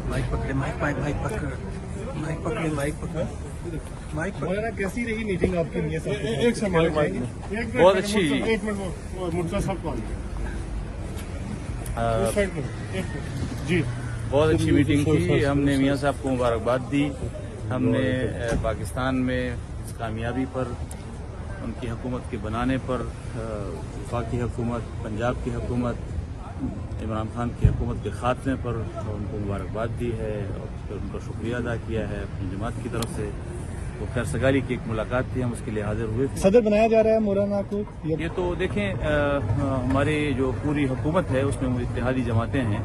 Mic पकड़े, mic पकड़े। मौलाना कैसी रही मीटिंग आपकी मियां साहब के साथ? एक सेकंड माइक में। बहुत अच्छी। एक मिनट मुर्तजा साहब को जी। बहुत अच्छी मीटिंग थी। हमने मियां साहब को मुबारकबाद दी। हमने पाकिस्तान में इस कामयाबी पर, उनकी हुकूमत के बनाने पर, वफाकी हुकूमत, पंजाब की हुकूमत, इमरान खान की हुकूमत के खात्मे पर उनको मुबारकबाद दी है और फिर उनका शुक्रिया अदा किया है अपनी जमात की तरफ से। तो खैर सगाली की एक मुलाकात थी, हम उसके लिए हाजिर हुए थे। सदर बनाया जा रहा है मौलाना को? ये तो देखें, हमारे जो पूरी हुकूमत है उसमें इत्तेहादी जमातें हैं,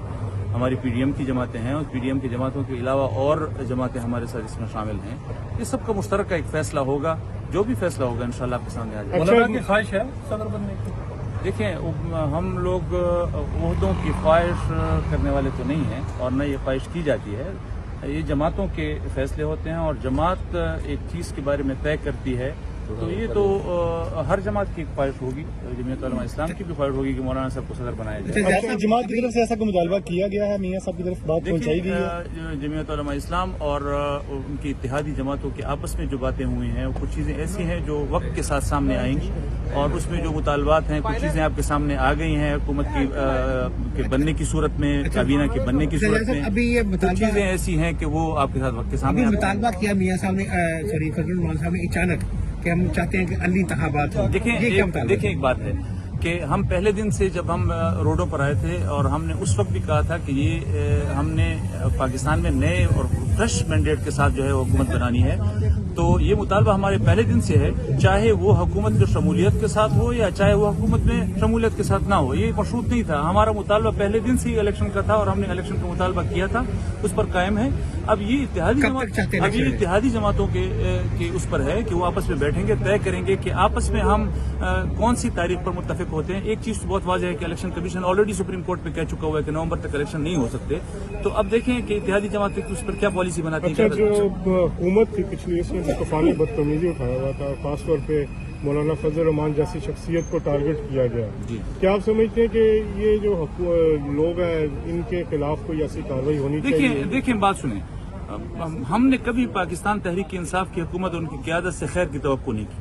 हमारी पीडीएम की जमातें हैं और पीडीएम की जमातों के अलावा और जमातें हमारे साथ इसमें शामिल हैं। इस सब का मुश्तरका एक फैसला होगा, जो भी फैसला होगा इंशाल्लाह आपके सामने आ जाएगा। मौलाना की ख्वाहिश है सदर बनने की? देखें, हम लोग ओहदों की ख्वाहिश करने वाले तो नहीं हैं और न ये ख्वाहिश की जाती है। ये जमातों के फैसले होते हैं और जमात एक चीज़ के बारे में तय करती है, तो ये तो हर जमात की ख्वाहिश होगी, जमीयत उलमा इस्लाम की भी ख्वाहिश होगी कि मौलाना साहब को सदर बनाया जाए। जमात की तरफ से ऐसा कोई मुतालबा किया गया है? मियां साहब की तरफ बात पहुंचाई गई है? जमीयत उलमा इस्लाम और उनकी इत्तेहादी जमातों के आपस में जो बातें हुई हैं, कुछ चीज़ें ऐसी हैं जो वक्त के साथ सामने आएंगी और उसमें जो मुतालबात हैं, कुछ चीज़ें आपके सामने आ गई हैं हुकूमत की के बनने की सूरत में, काबीना के बनने की सूरत में। अभी ये कुछ चीज़ें ऐसी हैं कि वो आपके साथ वक्त के सामने मुतालबा किया मियां साहब ने, फजलुर रहमान साहब ने अचानक कि हम चाहते हैं कि अली इंतखाबात हो। देखें, एक बात है कि हम पहले दिन से जब हम रोडों पर आए थे और हमने उस वक्त भी कहा था कि ये हमने पाकिस्तान में नए और फ्रेश मैंडेट के साथ जो है वो हुकूमत बनानी है, तो ये मुतालबा हमारे पहले दिन से है, चाहे वो हुकूमत में शमूलियत के साथ हो या चाहे वो हुकूमत में शमूलियत के साथ ना हो। ये मशरूत नहीं था, हमारा मुतालबा पहले दिन से ही इलेक्शन का था और हमने इलेक्शन का मुतालबा किया था, उस पर कायम है। अब ये इत्तेहादी जमातों के उस पर है कि वो आपस में बैठेंगे, तय करेंगे कि आपस में हम कौन सी तारीख पर मुत्तफिक होते हैं। एक चीज तो बहुत वाज़ेह है कि election commission already supreme court में कह चुका हुआ है कि नवंबर तक इलेक्शन नहीं हो सकते। तो अब देखें कि इत्तेहादी जमातें उस पर क्या पॉलिसी बनाती हैं। जो हुकूमत थी पिछली, इसमें तूफानी बदतमीजी उठाया हुआ था, खासतौर पे मौलाना फजल रहमान जैसी शख्सियत को टारगेट किया गया जी। क्या आप समझते हैं कि ये जो लोग हैं इनके खिलाफ कोई ऐसी कार्रवाई होनी चाहिए? देखिए बात सुने, हमने कभी पाकिस्तान तहरीक इंसाफ की हुकूमत और उनकी क़यादत से खैर की तवक्को नहीं की।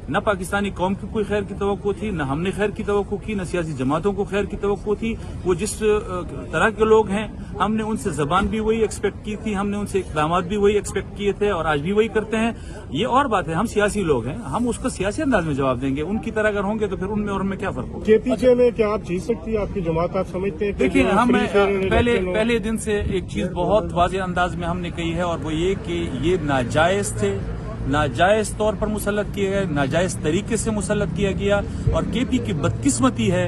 न पाकिस्तानी कौम की कोई खैर की तवक्को थी, न हमने खैर की तवक्को की, न सियासी जमातों को खैर की तवक्को थी। वो जिस तरह के लोग हैं, हमने उनसे जबान भी वही एक्सपेक्ट की थी, हमने उनसे इक़दामात भी वही एक्सपेक्ट किए थे और आज भी वही करते हैं। ये और बात है, हम सियासी लोग हैं, हम उसको सियासी अंदाज में जवाब देंगे। उनकी तरह अगर होंगे तो फिर उनमें और उनमें क्या फर्क होगा? KPJ में क्या आप जीत सकती है आपकी जमात? आप समझते हैं? देखिए, हम पहले दिन से एक चीज बहुत वाज़ेह अंदाज में हमने कही है और वो ये कि ये नाजायज थे, नाजायज तौर पर मुसल्लत किए गए, नाजायज तरीके से मुसल्लत किया गया। और KP की बदकिस्मती है,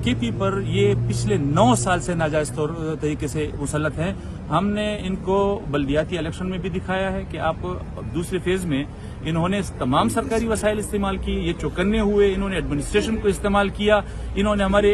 KP पर ये पिछले 9 साल से नाजायज तरीके से मुसल्लत हैं। हमने इनको बल्दियाती इलेक्शन में भी दिखाया है कि आप दूसरे फेज में इन्होंने तमाम सरकारी वसाइल इस्तेमाल किए, ये चौकन्ने हुए, इन्होंने एडमिनिस्ट्रेशन को इस्तेमाल किया, इन्होंने हमारे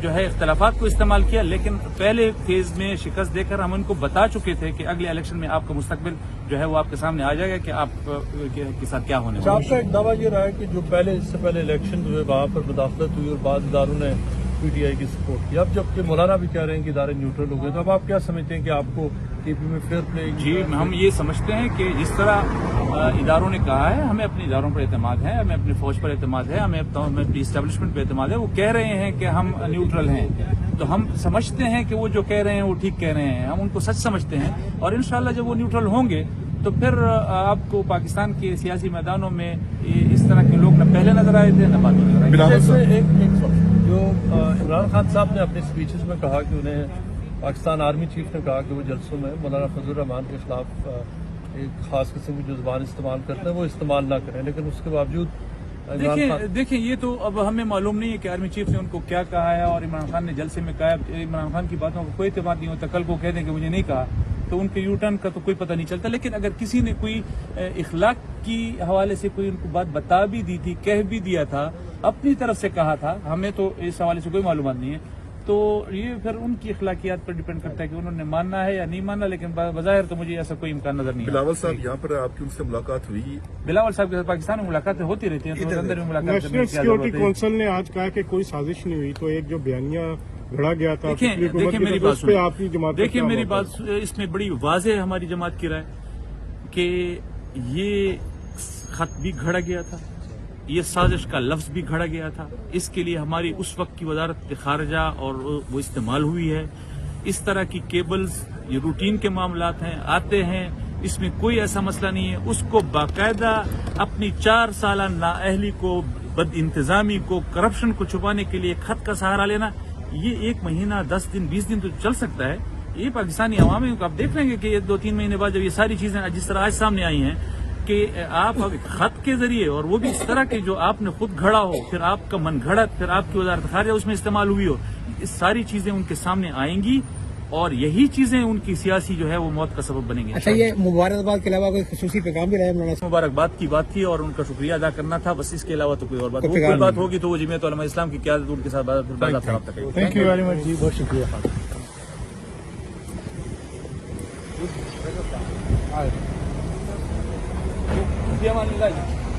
जो है इख्तलाफात को इस्तेमाल किया। लेकिन पहले फेज में शिकस्त देकर हम उनको बता चुके थे कि अगले इलेक्शन में आपका मुस्तकबिल जो है वो आपके सामने आ जाएगा कि आप के साथ क्या होने वाला है। आपका एक दावा ये रहा है कि जो इससे पहले इलेक्शन हुए वहाँ पर मुदाखलत हुई और बाद इदारों ने PTI की सपोर्ट की। अब जबकि मौलाना भी कह रहे हैं कि इदारे न्यूट्रल हो गए, तो अब आप क्या समझते हैं कि आपको KP में फेयर प्ले? जी, हम ये समझते हैं कि जिस तरह इदारों ने कहा है, हमें अपने इदारों पर एतमाद है, हमें अपनी फौज पर एतमाद है, हमें अपनी इस्टेब्लिशमेंट पर एतमाद है। वो कह रहे हैं कि हम न्यूट्रल हैं, तो हम समझते हैं कि वो जो कह रहे हैं वो ठीक कह रहे हैं, हम उनको सच समझते हैं। और इंशाल्लाह जब वो न्यूट्रल होंगे तो फिर आपको पाकिस्तान के सियासी मैदानों में इस तरह के लोग न पहले नजर आए थे न बाद में नजर आए। जो इमरान खान साहब ने अपने स्पीचेस में कहा कि उन्हें पाकिस्तान आर्मी चीफ ने कहा कि वो जलसों में मौलाना फजल रहमान के खिलाफ एक खास किस्म की जो जुबान इस्तेमाल करते हैं वो इस्तेमाल ना करें, लेकिन उसके बावजूद देखिए ये तो अब हमें मालूम नहीं है कि आर्मी चीफ ने उनको क्या कहा है और इमरान खान ने जलसे में कहा। इमरान खान की बातों को कोई एतमाद नहीं होता, कल को कह दें कि मुझे नहीं कहा, तो उनके यू टर्न का तो कोई पता नहीं चलता। लेकिन अगर किसी ने कोई इखलाक की हवाले से कोई उनको बात बता भी दी थी, कह भी दिया था, अपनी तरफ से कहा था, हमें तो इस हवाले से कोई मालूमात नहीं है, तो ये फिर उनकी इखलाकियात पर डिपेंड करता है कि उन्होंने मानना है या नहीं मानना। लेकिन बज़ाहिर तो मुझे ऐसा कोई इम्कान नजर नहीं। बिलावल साहब, यहाँ पर आपकी उनसे मुलाकात हुई? बिलावल साहब के साथ पाकिस्तान में मुलाकातें होती रहती हैं, तो अंदर में मुलाकात। नेशनल सिक्योरिटी काउंसिल ने आज कहा कि कोई साजिश नहीं हुई, तो एक जो बयानिया गढ़ा गया था पिछली देखिए हुकूमत देखिए की मेरी तरफ, बात उस पे सुनिए। आपकी जमात का देखिए क्या मेरी मौक़िफ़ बात इसमें बड़ी वाज़ेह है हमारी जमात की राय कि ये खत भी घड़ा गया था, ये साजिश का लफ्ज भी घड़ा गया था। इसके लिए हमारी उस वक्त की वजारत खारजा और वो इस्तेमाल हुई है। इस तरह की केबल्स ये रूटीन के मामलात हैं, आते हैं, इसमें कोई ऐसा मसला नहीं है। उसको बाकायदा अपनी 4 साल नाअहली को, बद इंतजामी को, करप्शन को छुपाने के लिए खत का सहारा लेना, ये 1 महीना 10 दिन 20 दिन तो चल सकता है। ये पाकिस्तानी अवाम है, आप देख लेंगे कि ये 2-3 महीने बाद जब ये सारी चीजें जिस तरह आज सामने आई हैं कि आप अब खत के जरिए, और वो भी इस तरह के जो आपने खुद घड़ा हो, फिर आपका मन घड़त, फिर आपकी वजारत खारजा उसमें इस्तेमाल हुई हो, इस सारी चीजें उनके सामने आएंगी और यही चीजें उनकी सियासी जो है वो मौत का सबब बनेंगी। अच्छा, ये मुबारकबाद के अलावा कोई खसूसी पैगाम भी रहा है मौलाना साहब? मुबारकबाद की बात थी और उनका शुक्रिया अदा करना था, बस इसके अलावा तो कोई और बात कोई कोई पैगाम बात नहीं। होगी तो वो जमीयत उलमा इस्लाम की क़यादत उनके साथ फिर बात रब्ता करेगी। थैंक यू वेरी मच जी, बहुत शुक्रिया। ये मान लीजिए।